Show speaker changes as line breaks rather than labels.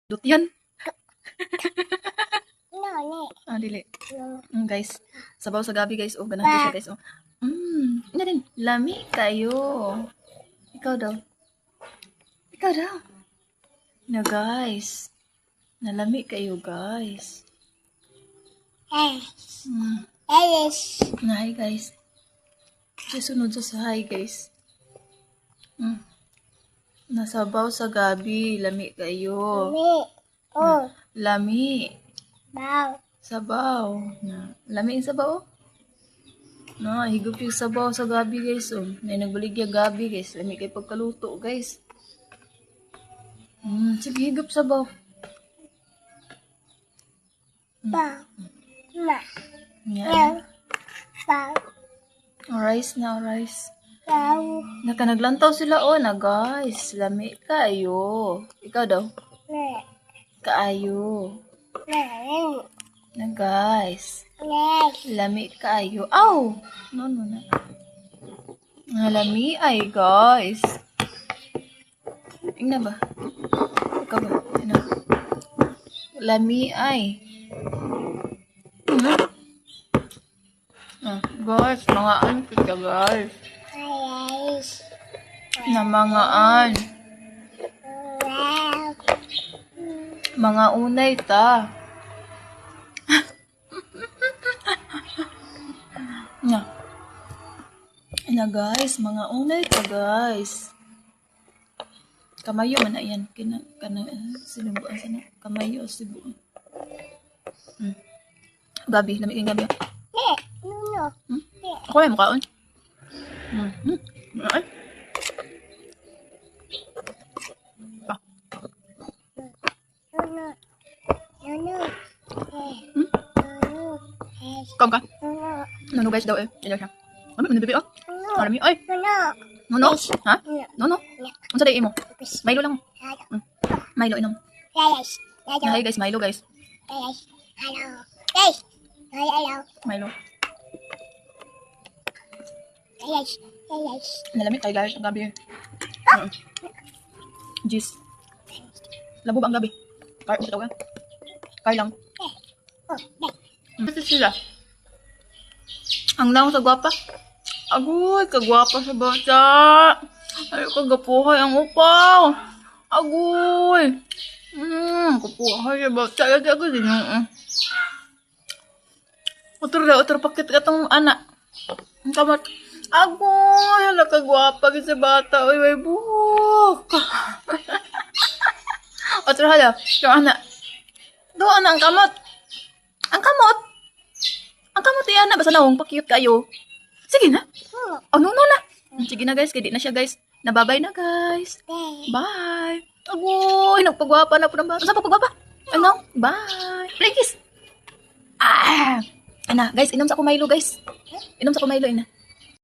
Dutyan.
No.
Dili. Guys, sabaw sa gabi guys. Oh, ganahan siya guys. Oh. Ina din. Lami kayo. Ikaw daw. Na guys. Nalami kayo guys. Na hi guys. Sunod sa hi guys. Nasabaw sa gabi. Lami kayo. Lami. Sabaw. Lami yung sabaw. Higop yung sabaw sa gabi guys. May nagbaligya gabi guys. Lami kayo pagkaluto guys. Sige, higop sabaw. Yan. Rice na, rice. Nakanaglantaw sila na guys. Lami kayo. Ikaw daw. Kaayo. Na guys. Lami kayo. Aw! No. Lami ay guys. Tingnan ba? Ikaw ba? Lami ay. Guys, mangaan kita guys. Na mangaan. Mga unay ta. Na guys, mga unay ta guys. Kamayo man na yan. Sinubuan sana. Kamayo o sibuan. Gabi, lamig yung gabi. Ako ay mukhaon. Ay. Kom ka? Nono guys daw Yan daw siya. Ano bibi Marami. Ay. Nono. Ha? Nono. Unsa day imo? Milo lang. Milo inom. Hi guys, Milo guys. Milo. Nalamig tayo guys ang gabi. Jeez. Labo ba ang gabi? Kar lang. Kasi sila. Ang lang sa gwapa. Agoy, kagwapa sa bata. Ay, kagapuhay ang upaw. Agoy. Kapuhay sa bata. Ako din yung Utor pakit ka tong anak. Ang kamat. Agoy, hala kagwapa sa bata. Uy, may buhok. Utor hala. Yung anak. Doon ang kamot. Ang kamot. Ang kamot yan na. Basta nawang pakiyot kayo. Sige na. No na. Sige na guys. Kaya di na siya guys. Nababay na guys. Bye. Agoy, nagpagwapa na po ng bata. Saan pa pagwapa? Ano? Bye. Please. Guys, inom sa ako Milo guys. Inom sa ako Milo ina.